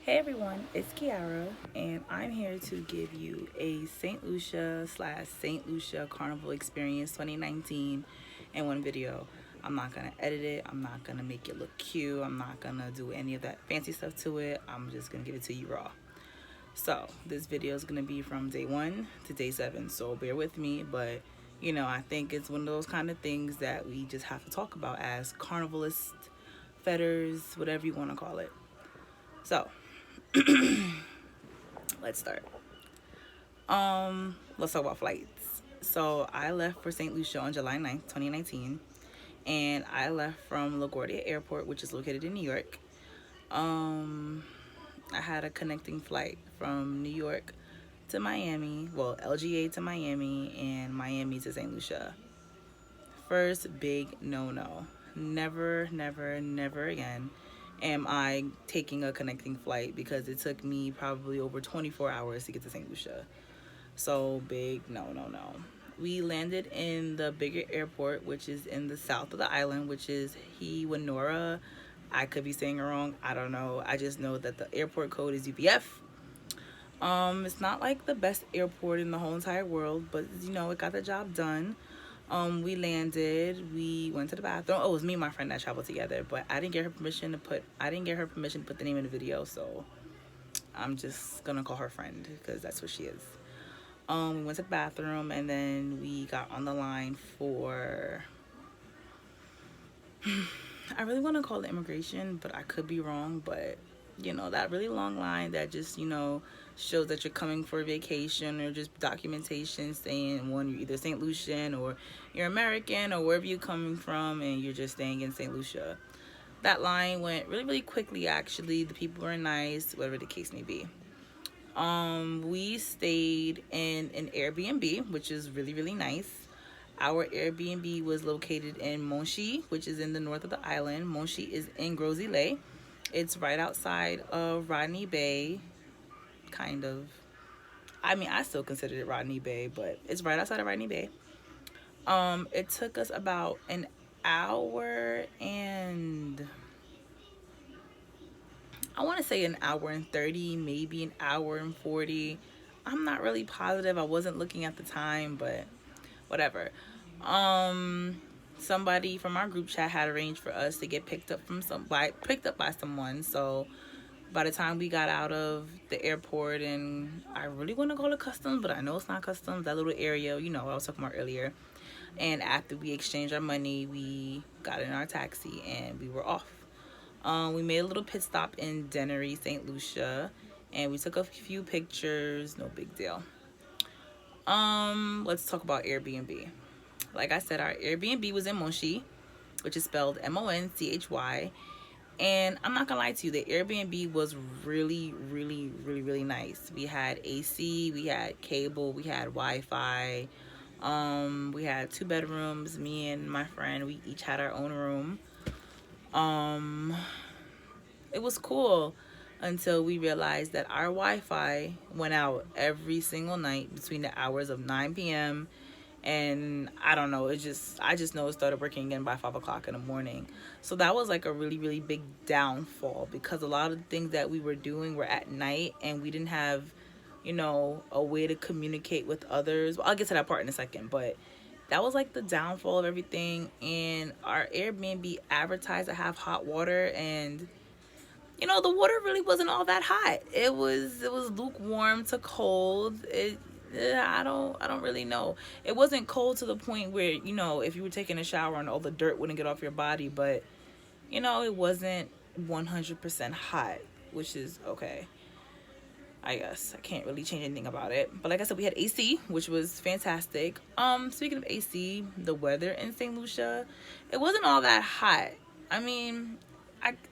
Hey everyone, it's Kiara, and I'm here to give you a St. Lucia slash St. Lucia Carnival Experience 2019 in one video. I'm not gonna edit it, I'm not gonna make it look cute, I'm not gonna do any of that fancy stuff to it, I'm just gonna give it to you raw. So, this video is gonna be from day 1 to day 7, so bear with me, but I think it's one of those kind of things that we just have to talk about as carnivalists, fetters, whatever you wanna call it. So, let's start. Let's talk about flights. So I left for St. Lucia on July 9th, 2019, and I left from LaGuardia Airport, which is located in New York. I had a connecting flight from New York to Miami, well, LGA to Miami, and Miami to St. Lucia. First big no-no. Never, never, never again am I taking a connecting flight because it took me probably over 24 hours to get to St. Lucia. So big no, no, no. We landed in the bigger airport, which is in the south of the island, which is Hiwanura. I could be saying it wrong. I don't know. I just know that the airport code is UPF. It's not like the best airport in the whole entire world, but it got the job done. We landed, we went to the bathroom. Oh, it was me and my friend that traveled together, but I didn't get her permission to put the name in the video, so I'm just gonna call her friend because that's what she is. We went to the bathroom and then we got on the line for I really want to call it immigration, but I could be wrong. But that really long line that just shows that you're coming for a vacation, or just documentation saying one, you're either St. Lucian or you're American or wherever you're coming from and you're just staying in St. Lucia. That line went really, really quickly. Actually, the people were nice, whatever the case may be. We stayed in an Airbnb, which is really, really nice. Our Airbnb was located in Monchi, which is in the north of the island. Monchi is in Gros-Islet. It's right outside of Rodney Bay, kind of. I mean, I still consider it Rodney Bay, but it's right outside of Rodney Bay. It took us about an hour and I want to say an hour and 30, maybe an hour and 40. I'm not really positive. I wasn't looking at the time, but whatever. Somebody from our group chat had arranged for us to get picked up by someone. So by the time we got out of the airport, and I really want to call it customs, but I know it's not customs, that little area, I was talking about earlier. And after we exchanged our money, we got in our taxi and we were off. We made a little pit stop in Dennery, St. Lucia, and we took a few pictures. No big deal. Let's talk about Airbnb. Like I said, our Airbnb was in Monchi, which is spelled Monchy. And I'm not gonna lie to you, the Airbnb was really, really, really, really nice. We had AC, we had cable, we had Wi-Fi. We had 2 bedrooms. Me and my friend, we each had our own room. It was cool until we realized that our Wi-Fi went out every single night between the hours of 9 p.m. and I don't know, I just know it started working again by 5 o'clock in the morning. So that was like a really, really big downfall because a lot of the things that we were doing were at night and we didn't have, a way to communicate with others. Well, I'll get to that part in a second, but that was like the downfall of everything. And our Airbnb advertised to have hot water, and the water really wasn't all that hot. It was lukewarm to cold. I don't really know. It wasn't cold to the point where if you were taking a shower and all the dirt wouldn't get off your body, but it wasn't 100% hot, which is okay. I guess I can't really change anything about it. But like I said, we had AC, which was fantastic. Speaking of AC, the weather in St. Lucia, it wasn't all that hot. I mean,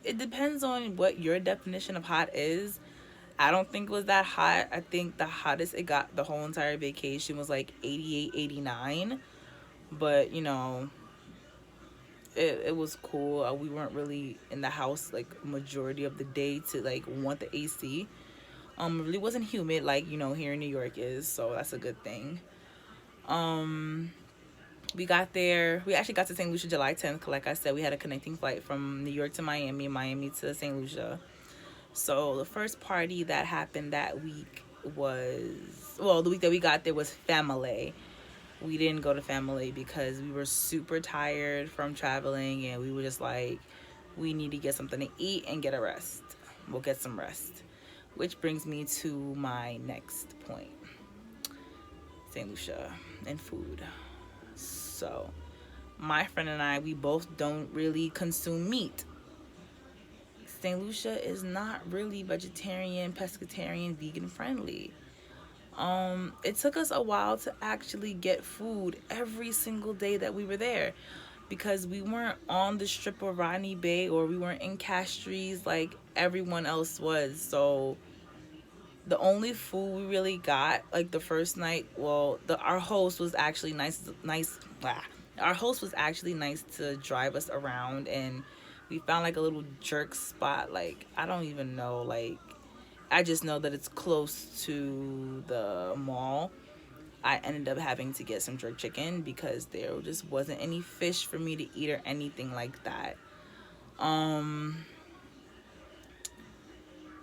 it depends on what your definition of hot is. I don't think it was that hot. I think the hottest it got the whole entire vacation was like 88, 89. But, it was cool. We weren't really in the house like majority of the day to like want the AC. It really wasn't humid like, here in New York is, so that's a good thing. We got there. We actually got to St. Lucia July 10th. Like I said, we had a connecting flight from New York to Miami, Miami to St. Lucia. So the first party that happened that week was, well, the week that we got there was family. We didn't go to family because we were super tired from traveling, and we were just like, we need to get something to eat and get a rest. We'll get some rest. Which brings me to my next point. Saint Lucia and food. So, my friend and I, we both don't really consume meat. Saint Lucia is not really vegetarian, pescatarian, vegan friendly. It took us a while to actually get food every single day that we were there, because we weren't on the strip of Rodney Bay, or we weren't in Castries like everyone else was. So the only food we really got, like the first night, well, our host was actually our host was actually nice to drive us around, and we found like a little jerk spot. Like, I don't even know, like, I just know that it's close to the mall. I ended up having to get some jerk chicken because there just wasn't any fish for me to eat or anything like that.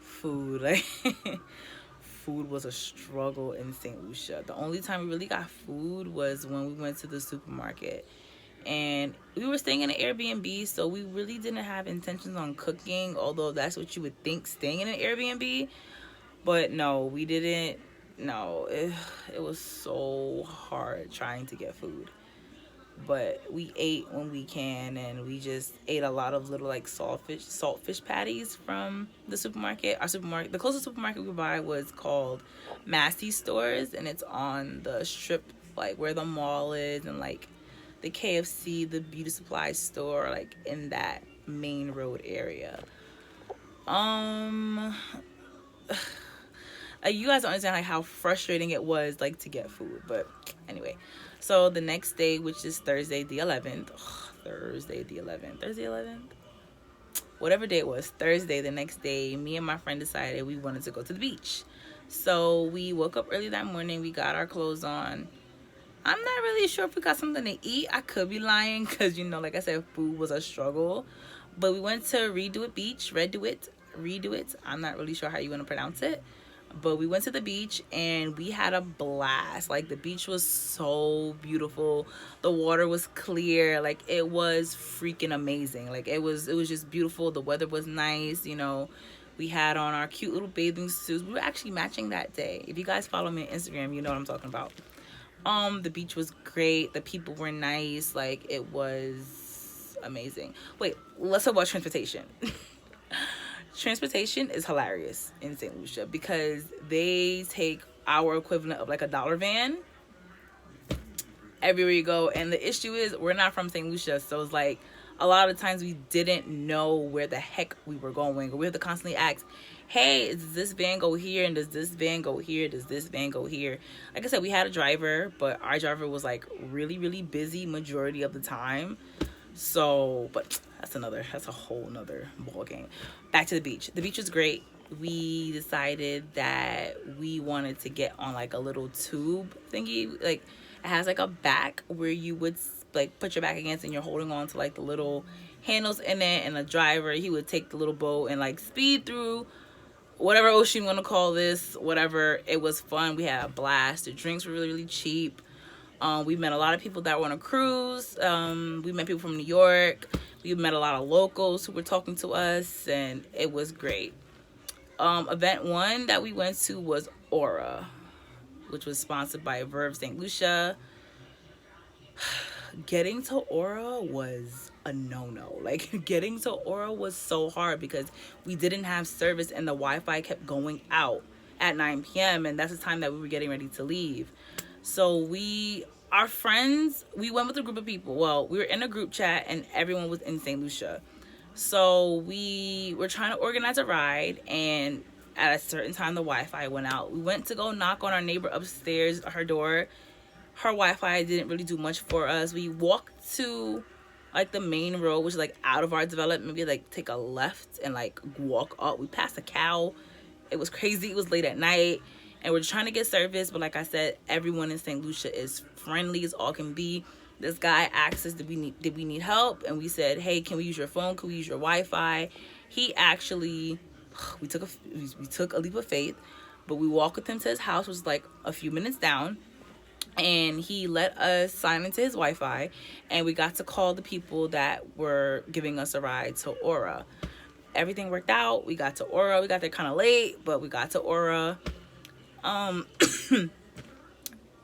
Food, like food was a struggle in St. Lucia. The only time we really got food was when we went to the supermarket. And we were staying in an Airbnb, so we really didn't have intentions on cooking, although that's what you would think staying in an Airbnb. But no, we didn't. No, it was so hard trying to get food. But we ate when we can, and we just ate a lot of little like saltfish patties from the supermarket. The closest supermarket we could buy was called Massey Stores, and it's on the strip, like where the mall is, and like the KFC, the beauty supply store, like in that main road area. You guys don't understand like how frustrating it was like to get food, but anyway. So the next day, which is Thursday the 11th, whatever day it was, Thursday, the next day, me and my friend decided we wanted to go to the beach. So we woke up early that morning, we got our clothes on. I'm not really sure if we got something to eat. I could be lying because, like I said, food was a struggle. But we went to Redo It. I'm not really sure how you want to pronounce it. But we went to the beach and we had a blast. Like, the beach was so beautiful. The water was clear. Like, it was freaking amazing. Like, it was just beautiful. The weather was nice. We had on our cute little bathing suits. We were actually matching that day. If you guys follow me on Instagram, you know what I'm talking about. The beach was great. The people were nice. Like, it was amazing. Wait, let's talk about transportation. Transportation is hilarious in St. Lucia because they take our equivalent of like a dollar van everywhere you go. And the issue is we're not from St. Lucia, so it's like a lot of times we didn't know where the heck we were going, or we have to constantly ask, hey, does this van go here, and does this van go here, does this van go here? Like I said, we had a driver, but our driver was like really, really busy majority of the time. So, but that's a whole nother ball game. Back to the beach. The beach was great. We decided that we wanted to get on like a little tube thingy. Like, it has like a back where you would like put your back against, and you're holding on to like the little handles in it, and the driver, he would take the little boat and like speed through whatever ocean you want to call this, whatever. It was fun. We had a blast. The drinks were really, really cheap. We met a lot of people that were on a cruise. We met people from New York. We met a lot of locals who were talking to us, and it was great. Event one that we went to was Aura, which was sponsored by Verve St. Lucia. Getting to Aura was a no-no. Like, getting to Aura was so hard because we didn't have service, and the Wi-Fi kept going out at 9 p.m. and that's the time that we were getting ready to leave. So our friends, we went with a group of people. Well, we were in a group chat and everyone was in St. Lucia. So we were trying to organize a ride, and at a certain time the Wi-Fi went out. We went to go knock on our neighbor upstairs, her door. Her Wi-Fi didn't really do much for us. We walked to like the main road, which is like out of our development. Maybe like take a left and like walk up. We passed a cow. It was crazy. It was late at night. And we're trying to get service, but like I said, everyone in St. Lucia is friendly as all can be. This guy asked us, did we need help? And we said, hey, can we use your phone? Can we use your Wi-Fi? He actually we took a leap of faith, but we walked with him to his house, which was like a few minutes down, and he let us sign into his Wi-Fi, and we got to call the people that were giving us a ride to Aura. Everything worked out. We got to Aura. We got there kind of late, but we got to Aura.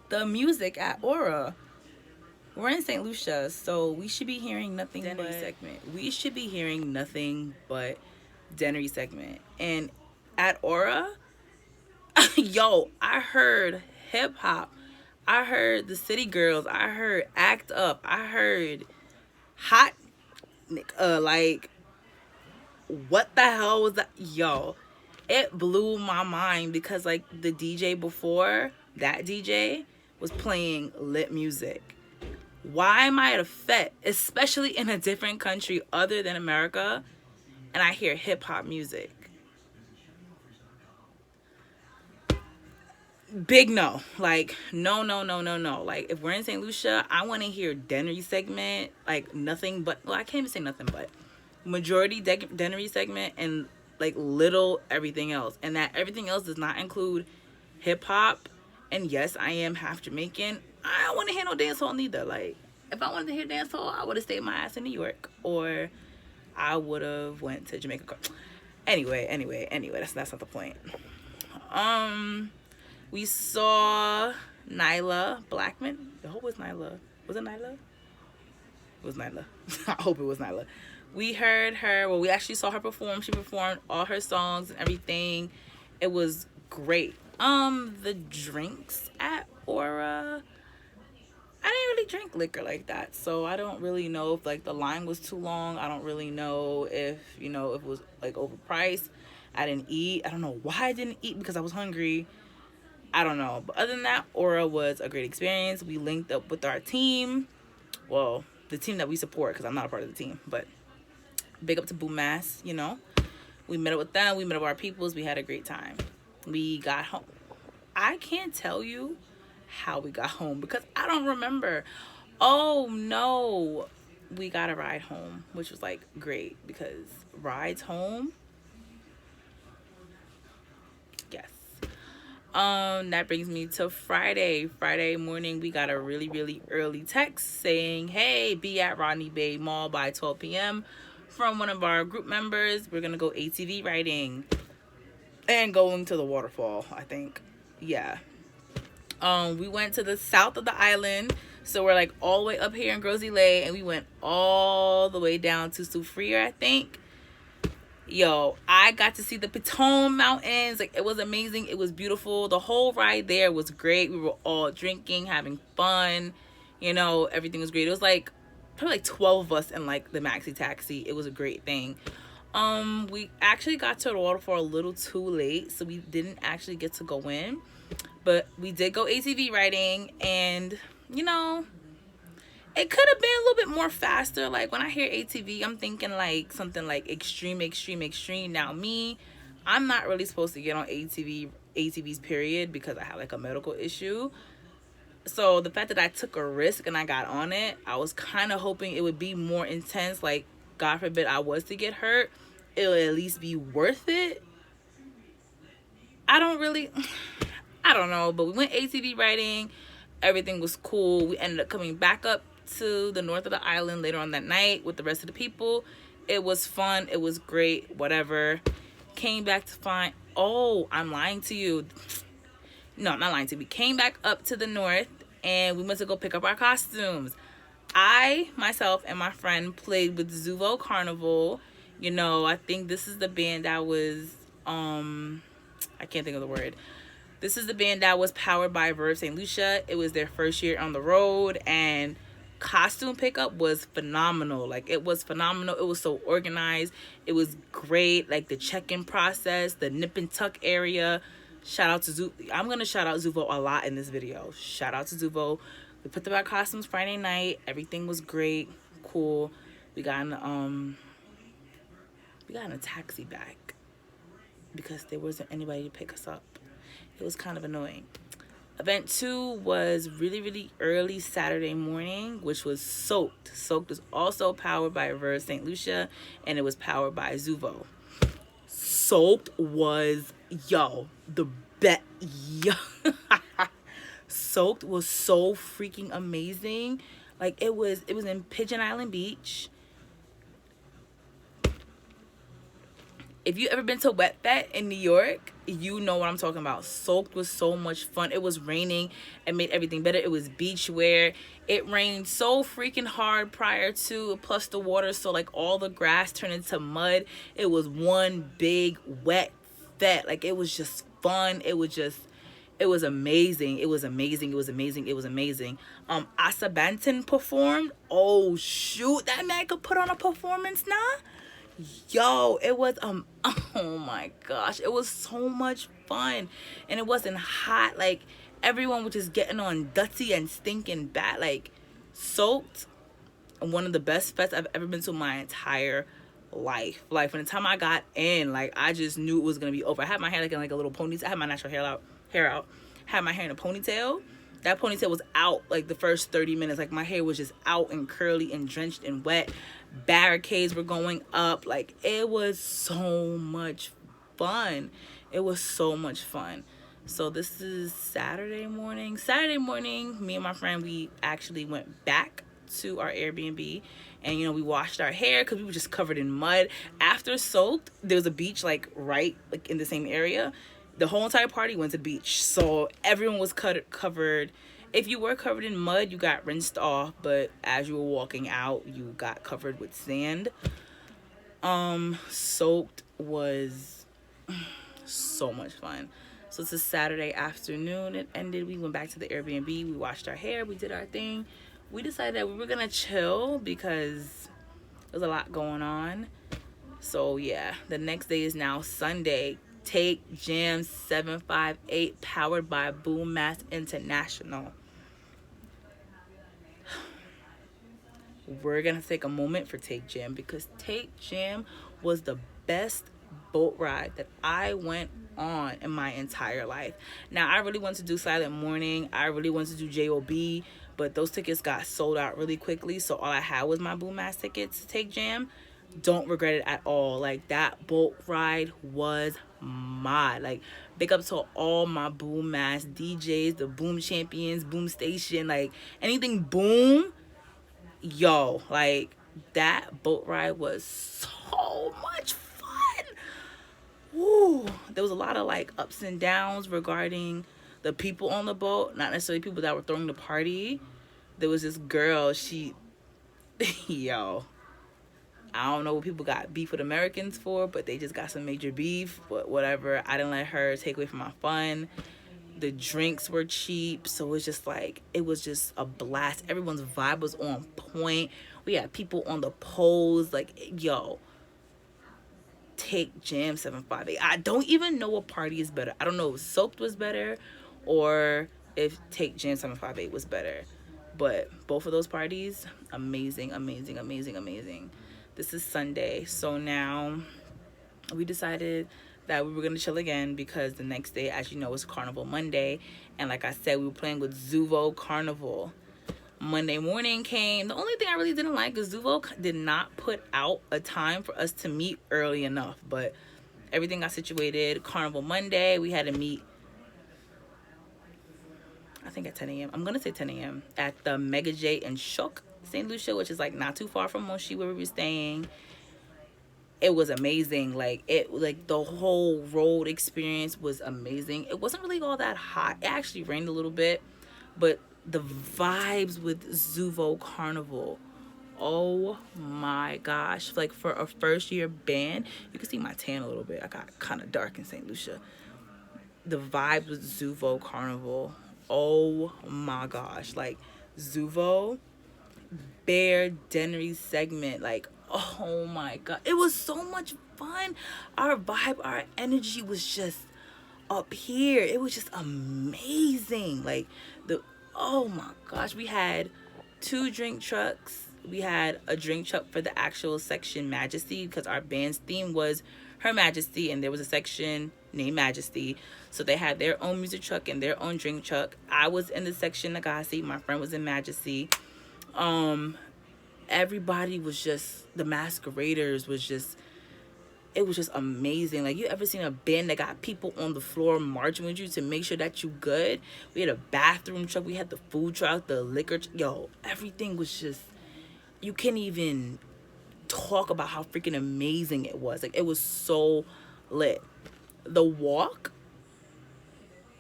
The music at Aura, we're in Saint Lucia, so we should be hearing nothing but segment. We should be hearing nothing but Dennery segment. And at Aura, yo, I heard hip hop. I heard the City Girls. I heard Act Up. I heard Hot. Like, what the hell was that? Yo, it blew my mind because like the DJ before that DJ was playing lit music. Why am I at a fete, especially in a different country other than America, and I hear hip hop music? Big no. Like, no. Like, if we're in St. Lucia, I want to hear Dennery segment, like nothing but, well, I can't even say nothing but majority Dennery segment and like little everything else. And that everything else does not include hip hop. And yes, I am half Jamaican. I don't want to hear no dancehall neither. Like, if I wanted to hear dancehall, I would have stayed my ass in New York, or I would have went to Jamaica. Anyway, that's not the point. We saw Nyla Blackman. I hope it was Nyla. Was it Nyla? It was Nyla. I hope it was Nyla. We heard her. Well, we actually saw her perform. She performed all her songs and everything. It was great. The drinks at Aura, I didn't really drink liquor like that, so I don't really know if like the line was too long. I don't really know if, you know, if it was like overpriced. I didn't eat. I don't know why I didn't eat, because I was hungry. I don't know. But other than that, Aura was a great experience. We linked up with our team. Well, the team that we support, because I'm not a part of the team. But big up to Xuvo Mas, you know. We met up with them. We met up with our peoples. We had a great time. We got home. I can't tell you how we got home because I don't remember. Oh, no. We got a ride home, which was, like, great because rides home. Yes. That brings me to Friday. Friday morning, we got a really, really early text saying, hey, be at Rodney Bay Mall by 12 p.m. from one of our group members. We're going to go ATV riding and going to the waterfall, I think. Yeah. We went to the south of the island. So we're like all the way up here in Grosley, and we went all the way down to Soufriere, I think. Yo, I got to see the Piton Mountains. Like, it was amazing. It was beautiful. The whole ride there was great. We were all drinking, having fun. You know, everything was great. It was like probably like 12 of us in like the maxi taxi. It was a great thing. We actually got to the waterfall a little too late, so we didn't actually get to go in. But we did go ATV riding, and, you know, it could have been a little bit more faster. Like, when I hear ATV, I'm thinking, like, something like extreme. Now, me, I'm not really supposed to get on ATVs, period, because I have, like, a medical issue. So, the fact that I took a risk and I got on it, I was kind of hoping it would be more intense. Like, God forbid I was to get hurt, it'll at least be worth it. I don't know, but we went ATV riding. Everything was cool. We ended up coming back up to the north of the island later on that night with the rest of the people. It was fun. It was great. Whatever. Came back to find... Oh, I'm lying to you. No, I'm not lying to you. We came back up to the north, and we went to go pick up our costumes. I, myself, and my friend played with Xuvo Carnival. You know, I think this is the band that was... I can't think of the word. This is the band that was powered by Verve St. Lucia. It was their first year on the road, and costume pickup was phenomenal. Like, it was phenomenal. It was so organized. It was great. Like, the check-in process, the nip and tuck area. Shout out to Xuvo. I'm going to shout out Xuvo a lot in this video. Shout out to Xuvo. We put our costumes Friday night. Everything was great. Cool. We got in a taxi back because there wasn't anybody to pick us up. It was kind of annoying. Event 2 was really, really early Saturday morning, which was Soaked. Soaked was also powered by Verve St. Lucia, and it was powered by Xuvo. Soaked was, yo, the bet, yo. Soaked was so freaking amazing. Like, it was in Pigeon Island Beach. If you ever been to Wet Fat in New York, you know what I'm talking about. Soaked was so much fun. It was raining. It made everything better. It was beach wear. It rained so freaking hard prior to, plus the water, so like all the grass turned into mud. It was one big wet fat. Like, it was just fun. It was amazing. It was amazing. It was amazing. It was amazing. Asa Banton performed. Oh shoot, that man could put on a performance now. Yo, it was oh my gosh, it was so much fun. And it wasn't hot. Like, everyone was just getting on dirty and stinking bad. Like, Soaked, one of the best fests I've ever been to in my entire life. Like, from the time I got in, like, I just knew it was gonna be over. I had my hair like in like a little ponytail. I had my natural hair out. Had my hair in a ponytail. That ponytail was out like the first 30 minutes. Like, my hair was just out and curly and drenched and wet. Barricades were going up. Like, it was so much fun. It was so much fun. So this is Saturday morning. Me and my friend, we actually went back to our Airbnb, and you know, we washed our hair because we were just covered in mud. After Soaked, there was a beach like right like in the same area. The whole entire party went to the beach, so everyone was covered. If you were covered in mud, you got rinsed off, but as you were walking out, you got covered with sand. Soaked was so much fun. So it's a Saturday afternoon. It ended. We went back to the Airbnb. We washed our hair. We did our thing. We decided that we were gonna chill because there's a lot going on. So yeah, the next day is now Sunday. Take Jam 758, powered by Boom Mas International. We're gonna take a moment for Take Jam because Take Jam was the best boat ride that I went on in my entire life. Now, I really wanted to do Silent Morning. I really wanted to do JOB, but those tickets got sold out really quickly, so all I had was my Boom Mas tickets to Take Jam. Don't regret it at all. Like, that boat ride was mad. Like, big up to all my Boom Mas DJs, the Boom Champions, Boom Station, like anything Boom. Yo, like, that boat ride was so much fun. Woo. There was a lot of like ups and downs regarding the people on the boat, not necessarily people that were throwing the party. There was this girl, she yo, I don't know what people got beef with Americans for, but they just got some major beef. But whatever, I didn't let her take away from my fun. The drinks were cheap, so it was just a blast. Everyone's vibe was on point. We had people on the poles. Like, yo, Take Jam 758. I don't even know what party is better. I don't know if Soaked was better or if Take Jam 758 was better. But both of those parties, amazing, amazing, amazing, amazing. This is Sunday, so now we decided that we were going to chill again because the next day, as you know, is Carnival Monday. And like I said, we were playing with Xuvo Carnival. Monday morning came. The only thing I really didn't like is Xuvo did not put out a time for us to meet early enough. But everything got situated. Carnival Monday, we had to meet, I think at 10 a.m. I'm going to say 10 a.m. at the Mega J in Shook, Saint Lucia, which is like not too far from Moshi where we were staying. It was amazing. Like the whole road experience was amazing. It wasn't really all that hot. It actually rained a little bit, but the vibes with Xuvo Carnival, oh my gosh. Like, for a first year band, you can see my tan a little bit. I got kind of dark in St. Lucia. The vibes with Xuvo Carnival, oh my gosh. Like, Xuvo Bear Dennery segment, like, oh my god, it was so much fun. Our vibe, our energy was just up here. It was just amazing. Like, oh my gosh, we had 2 drink trucks. We had a drink truck for the actual section Majesty because our band's theme was Her Majesty, and there was a section named Majesty, so they had their own music truck and their own drink truck. I was in the section Nagasi, my friend was in Majesty. Everybody was just, the masqueraders was just it was just amazing. Like, you ever seen a band that got people on the floor marching with you to make sure that you good? We had a bathroom truck, we had the food truck, the liquor yo, everything was just, you can't even talk about how freaking amazing it was. Like, it was so lit. The walk,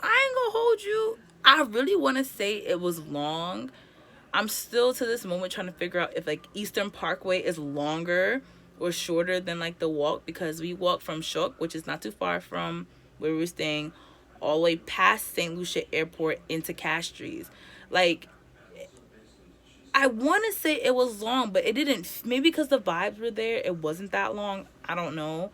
I ain't gonna hold you, I really want to say it was long. I'm still to this moment trying to figure out if like Eastern Parkway is longer or shorter than like the walk, because we walked from Shook, which is not too far from where we were staying, all the way past Saint Lucia Airport into Castries. Like, I want to say it was long, but it didn't. Maybe because the vibes were there, it wasn't that long. I don't know.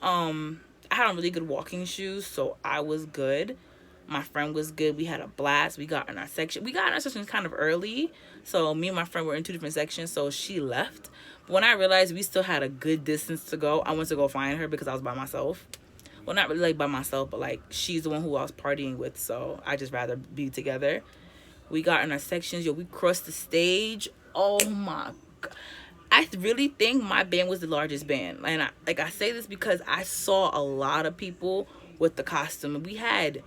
I had on really good walking shoes, so I was good. My friend was good. We had a blast. We got in our section. We got in our section kind of early, so me and my friend were in two different sections, so she left. But when I realized we still had a good distance to go, I went to go find her because I was by myself. Well, not really like by myself, but like she's the one who I was partying with, so I just rather be together. We got in our sections. Yo, we crossed the stage. Oh my God. I really think my band was the largest band. And I say this because I saw a lot of people with the costume. We had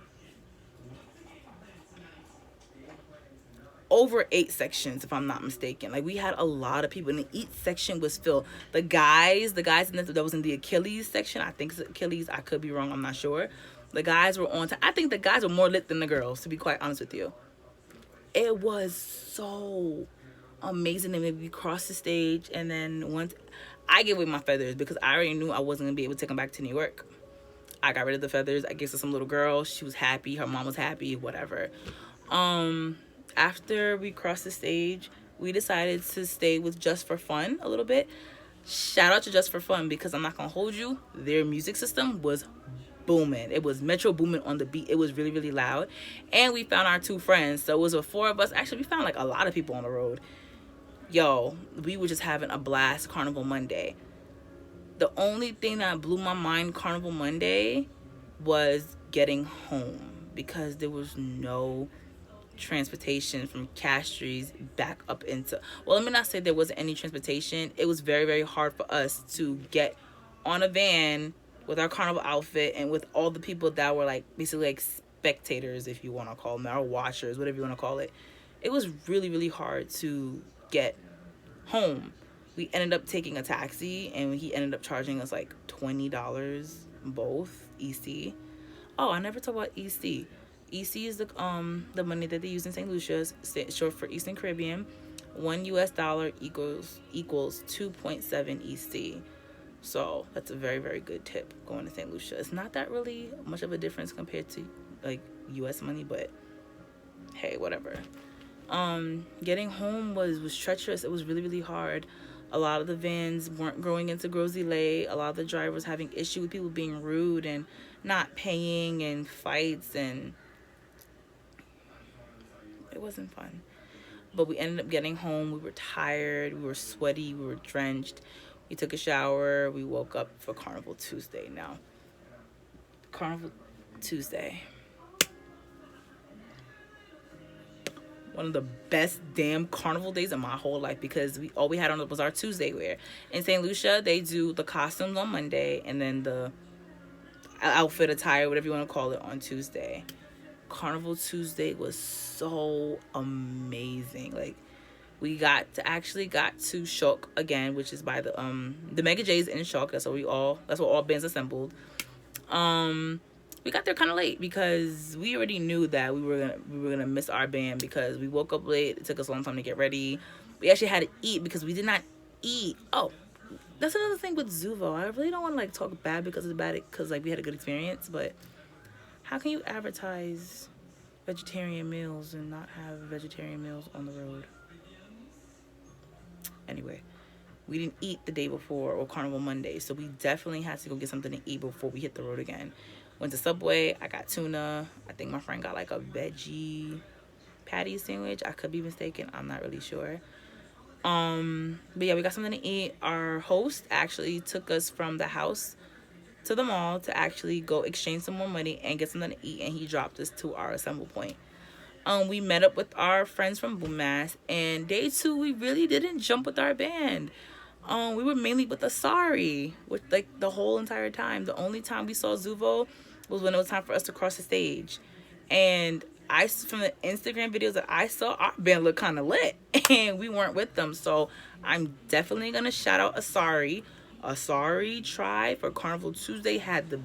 over 8 sections, if I'm not mistaken. Like, we had a lot of people, and each section was filled. The guys that was in the Achilles section, I think it's Achilles, I could be wrong, I'm not sure. The guys were on time. I think the guys were more lit than the girls, to be quite honest with you. It was so amazing. And we crossed the stage, and then once I gave away my feathers because I already knew I wasn't gonna be able to come back to New York. I got rid of the feathers. I gave to some little girl. She was happy. Her mom was happy. Whatever. After we crossed the stage, we decided to stay with Just for Fun a little bit. Shout out to Just for Fun, because I'm not gonna hold you, their music system was booming. It was Metro booming on the beat. It was really, really loud. And we found our 2 friends. So it was 4 of us. Actually, we found like a lot of people on the road. Yo, we were just having a blast Carnival Monday. The only thing that blew my mind Carnival Monday was getting home, because there was no transportation from Castries back up into, well, let me not say there wasn't any transportation. It was very, very hard for us to get on a van with our carnival outfit and with all the people that were like basically like spectators, if you want to call them, or watchers, whatever you want to call it. It was really, really hard to get home. We ended up taking a taxi, and he ended up charging us like $20 both. EC. Oh, I never talked about EC. EC is the money that they use in Saint Lucia, short for Eastern Caribbean. $1 equals 2.7 EC. So that's a very, very good tip going to Saint Lucia. It's not that really much of a difference compared to like US money, but hey, whatever. Getting home was treacherous. It was really, really hard. A lot of the vans weren't going into Grosse Ile. A lot of the drivers having issue with people being rude and not paying, and fights, and it wasn't fun. But we ended up getting home. We were tired. We were sweaty. We were drenched. We took a shower. We woke up for Carnival Tuesday. Now, Carnival Tuesday, one of the best damn carnival days of my whole life, because all we had on was our Tuesday wear. In St. Lucia, they do the costumes on Monday, and then the outfit attire, whatever you want to call it, on Tuesday. Carnival Tuesday was so amazing. Like, we got to Shook again, which is by the Mega J's in Shook. That's where all bands assembled. We got there kind of late because we already knew that we were gonna miss our band, because we woke up late. It took us a long time to get ready. We actually had to eat because we did not eat. Oh, that's another thing with Xuvo. I really don't want to like talk bad because like we had a good experience, but how can you advertise vegetarian meals and not have vegetarian meals on the road? Anyway, we didn't eat the day before, or Carnival Monday, so we definitely had to go get something to eat before we hit the road again. Went to Subway. I got tuna. I think my friend got like a veggie patty sandwich. I could be mistaken. I'm not really sure. But yeah, we got something to eat. Our host actually took us from the house to the mall to actually go exchange some more money and get something to eat, and he dropped us to our assemble point. We met up with our friends from Xuvo Mas, and day 2 we really didn't jump with our band. We were mainly with Asari, which like the whole entire time. The only time we saw Xuvo was when it was time for us to cross the stage, and from the Instagram videos that I saw, our band looked kind of lit, and we weren't with them. So I'm definitely gonna shout out Asari. Asari Tribe for Carnival Tuesday had the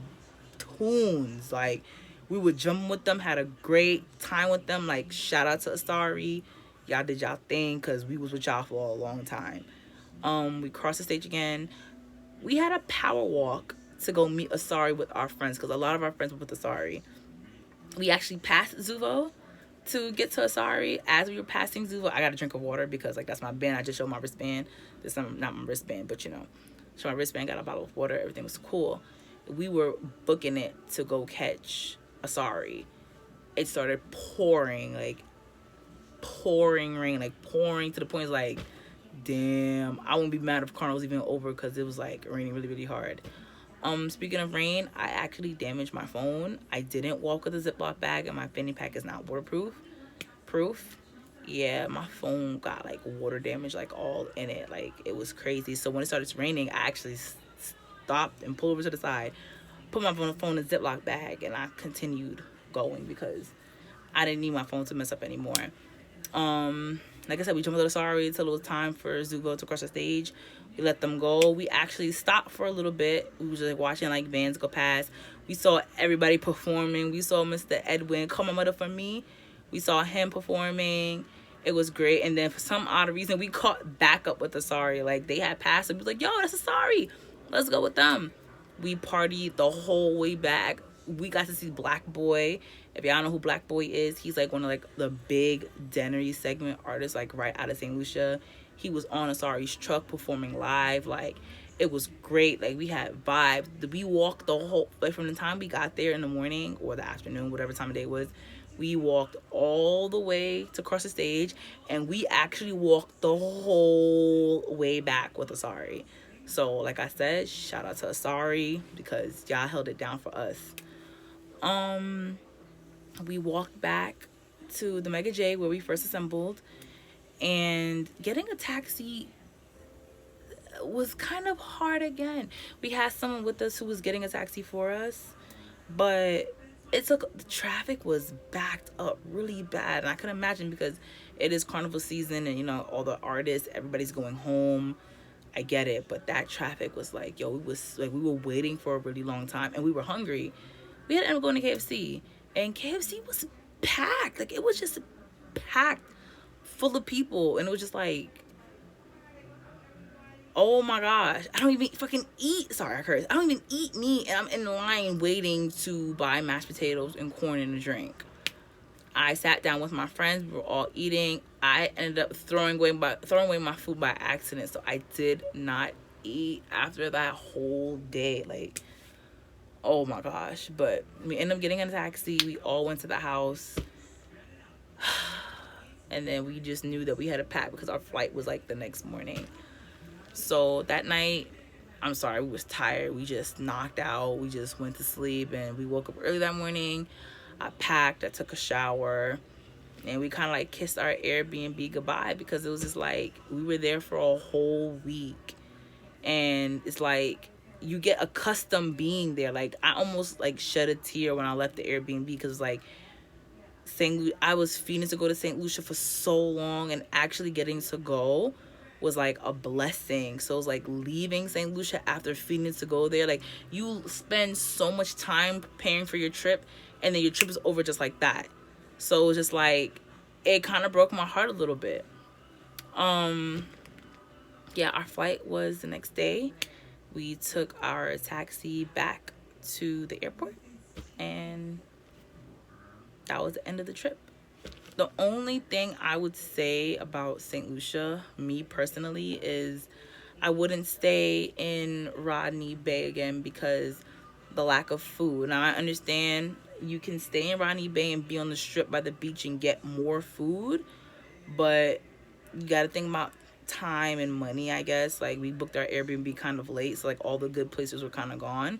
tunes. Like, we would jump with them, had a great time with them. Like, shout out to Asari. Y'all did y'all thing because we was with y'all for a long time. We crossed the stage again. We had a power walk to go meet Asari with our friends because a lot of our friends were with Asari. We actually passed Xuvo to get to Asari. As we were passing Xuvo, I got a drink of water because like that's my band. I just showed my wristband. This is not my wristband, but so my wristband, got a bottle of water. Everything was cool. We were booking it to go catch Asari. It started pouring, like pouring rain, like pouring to the point like, damn, I wouldn't be mad if Carnival's even over because it was like raining really, really hard. Speaking of rain, I actually damaged my phone. I didn't walk with a Ziploc bag, and my fanny pack is not waterproof. Yeah, my phone got like water damage, like all in it. Like, it was crazy. So when it started raining, I actually stopped and pulled over to the side, put my phone in a Ziploc bag, and I continued going because I didn't need my phone to mess up anymore. Like I said, we jumped with Asari until it was time for Xuvo to cross the stage. We let them go. We actually stopped for a little bit. We were just like watching like bands go past. We saw everybody performing. We saw Mr. Edwin, Call My Mother For Me. We saw him performing. It was great. And then for some odd reason, we caught back up with Asari. Like, they had passed and we was like, yo, that's Asari. Let's go with them. We partied the whole way back. We got to see Black Boy. If y'all know who Black Boy is, he's like one of like the big Dennery segment artists, like right out of Saint Lucia. He was on Asari's truck performing live. Like, it was great. Like, we had vibes. We walked the whole, like, from the time we got there in the morning or the afternoon, whatever time of day it was, we walked all the way to cross the stage, and we actually walked the whole way back with Asari. So like I said, shout out to Asari because y'all held it down for us. We walked back to the Mega J where we first assembled, and getting a taxi was kind of hard again. We had someone with us who was getting a taxi for us, but the traffic was backed up really bad, and I can imagine because it is Carnival season and all the artists, everybody's going home. I get it, but that traffic was like, we were waiting for a really long time, and we were hungry. We had to end up going to KFC, and KFC was packed. Like, it was just packed full of people, and it was just like, oh my gosh, I don't even fucking eat. Sorry, I cursed. I don't even eat meat, and I'm in line waiting to buy mashed potatoes and corn and a drink. I sat down with my friends. We were all eating. I ended up throwing away my food by accident. So I did not eat after that whole day. Like, oh my gosh. But we ended up getting in a taxi. We all went to the house. And then we just knew that we had to pack because our flight was like the next morning. So that night, I'm sorry, we was tired. We just knocked out. We just went to sleep, and we woke up early that morning. I packed, I took a shower, and we kind of like kissed our Airbnb goodbye because it was just like we were there for a whole week, and it's like you get accustomed being there. Like, I almost like shed a tear when I left the Airbnb because like I was feeling to go to Saint Lucia for so long, and actually getting to go was like a blessing. So it was like leaving Saint Lucia after feeling to go there. Like, you spend so much time preparing for your trip, and then your trip is over just like that. So it was just like, it kind of broke my heart a little bit. Yeah, our flight was the next day. We took our taxi back to the airport, and that was the end of the trip. The only thing I would say about St. Lucia, me personally, is I wouldn't stay in Rodney Bay again because the lack of food. Now, I understand you can stay in Rodney Bay and be on the strip by the beach and get more food, but you got to think about time and money, I guess. Like, we booked our Airbnb kind of late, so like all the good places were kind of gone.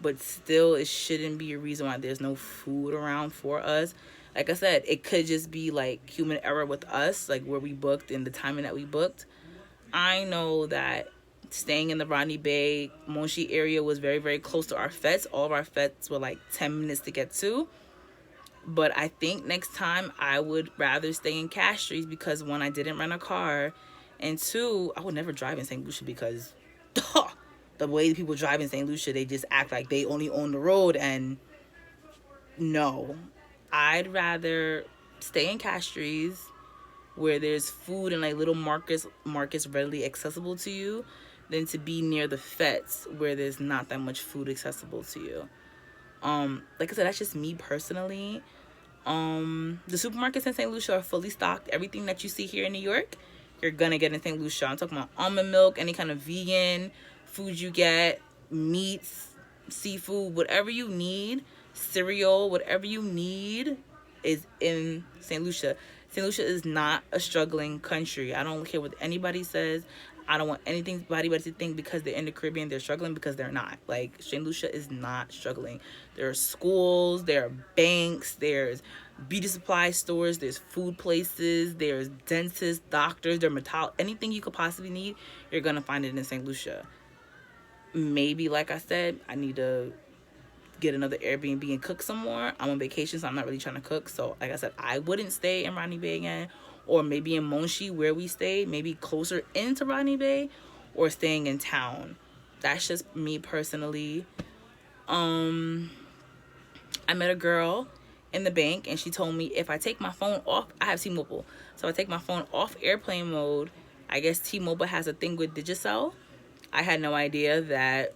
But still, it shouldn't be a reason why there's no food around for us. Like I said, it could just be like human error with us, like where we booked and the timing that we booked. I know that Staying in the Rodney Bay, Monshi area was very, very close to our fets. All of our fets were like 10 minutes to get to. But I think next time I would rather stay in Castries because, one, I didn't rent a car. And two, I would never drive in St. Lucia because the way people drive in St. Lucia, they just act like they only own the road. And no, I'd rather stay in Castries where there's food and like little markets readily accessible to you than to be near the fets where there's not that much food accessible to you. Like I said, that's just me personally. The supermarkets in St. Lucia are fully stocked. Everything that you see here in New York, you're gonna get in St. Lucia. I'm talking about almond milk, any kind of vegan food you get, meats, seafood, whatever you need, cereal, whatever you need is in St. Lucia. St. Lucia is not a struggling country. I don't care what anybody says. I don't want anybody to think because they're in the Caribbean they're struggling, because they're not. Like, St. Lucia is not struggling. There are schools, there are banks, there's beauty supply stores, there's food places, there's dentists, doctors, dermatologists, anything you could possibly need, you're gonna find it in St. Lucia. Maybe, like I said, I need to get another Airbnb and cook some more. I'm on vacation, so I'm not really trying to cook. So, like I said, I wouldn't stay in Rodney Bay again. Or maybe in Monshi where we stayed, maybe closer into Rodney Bay, or staying in town. That's just me personally. I met a girl in the bank and she told me if I take my phone off, I have T-Mobile. So I take my phone off airplane mode. I guess T-Mobile has a thing with Digicel. I had no idea that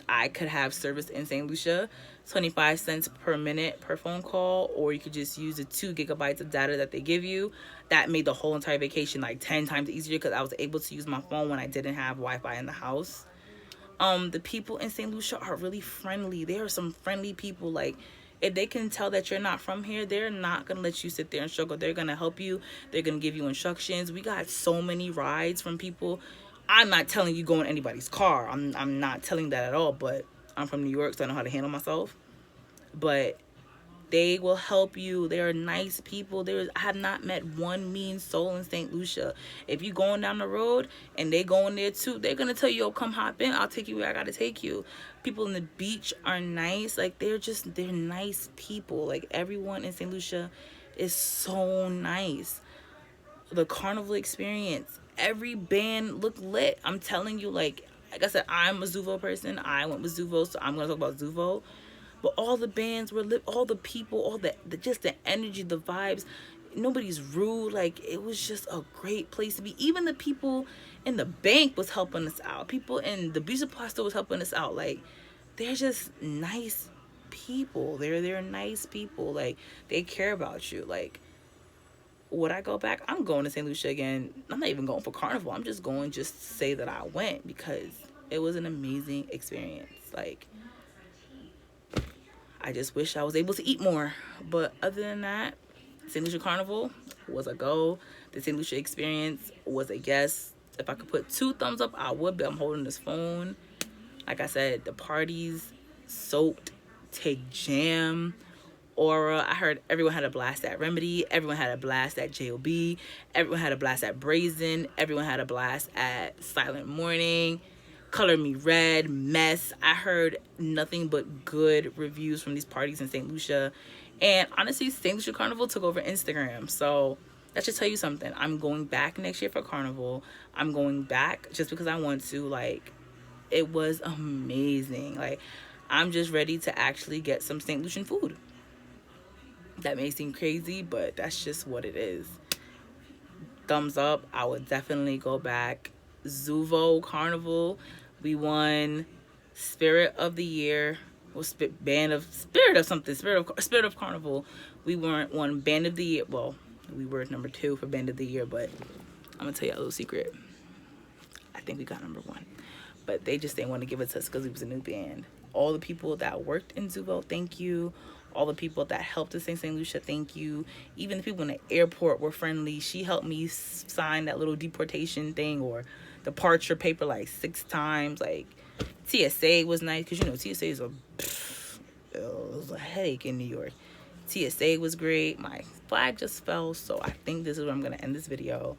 I could have service in St. Lucia. 25 cents per minute per phone call, or you could just use the 2 gigabytes of data that they give you. That made the whole entire vacation like 10 times easier because I was able to use my phone when I didn't have Wi-Fi in the house. The people in St. Lucia are really friendly. There are some friendly people. Like, if they can tell that you're not from here, they're not gonna let you sit there and struggle. They're gonna help you. They're gonna give you instructions. We got so many rides from people. I'm not telling you go in anybody's car. I'm not telling that at all, but I'm from New York, so I know how to handle myself. But they will help you. They are nice people. I have not met one mean soul in St. Lucia. If you going down the road and they going there too, they're going to tell you, yo, come hop in. I'll take you where I got to take you. People in the beach are nice. Like, they're nice people. Like, everyone in St. Lucia is so nice. The carnival experience, every band looked lit. I'm telling you, like I said, I'm a Xuvo person. I went with Xuvo, so I'm going to talk about Xuvo. But all the bands were lit, all the people, all the just the energy, the vibes. Nobody's rude. Like, it was just a great place to be. Even the people in the bank was helping us out. People in the beauty supply store was helping us out. Like, they're just nice people. They're nice people. Like, they care about you. Like, would I go back? I'm going to St. Lucia again. I'm not even going for Carnival. I'm just going just to say that I went because it was an amazing experience. Like, I just wish I was able to eat more. But other than that, St. Lucia Carnival was a go. The St. Lucia experience was a yes. If I could put 2 thumbs up, I would, but I'm holding this phone. Like I said, the parties, Soaked, Take Jam, Aura. I heard everyone had a blast at Remedy. Everyone had a blast at J.O.B. Everyone had a blast at Brazen. Everyone had a blast at Silent Morning. Color Me Red, Mess. I heard nothing but good reviews from these parties in St. Lucia. And honestly, St. Lucia Carnival took over Instagram. So that should tell you something. I'm going back next year for Carnival. I'm going back just because I want to. Like, it was amazing. Like, I'm just ready to actually get some St. Lucian food. That may seem crazy, but that's just what it is. Thumbs up. I would definitely go back. Xuvo Carnival, we won Spirit of the Year, or Spirit of Carnival. We weren't won Band of the Year. Well, we were number 2 for Band of the Year, but I'm gonna tell you a little secret. I think we got number 1, but they just didn't want to give it to us because it was a new band. All the people that worked in Xuvo, thank you. All the people that helped us in St. Lucia, thank you. Even the people in the airport were friendly. She helped me sign that little deportation thing or departure paper like 6 times. Like, TSA was nice because, you know, TSA is it was a headache in New York. TSA was great. My flag just fell, so I think this is where I'm going to end this video.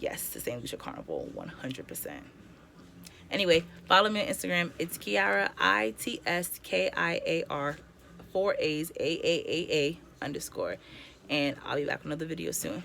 Yes, to St. Lucia Carnival, 100%. Anyway, follow me on Instagram. It's Kiara, ITSKIAR, 4 A's, AAAA _ And I'll be back with another video soon.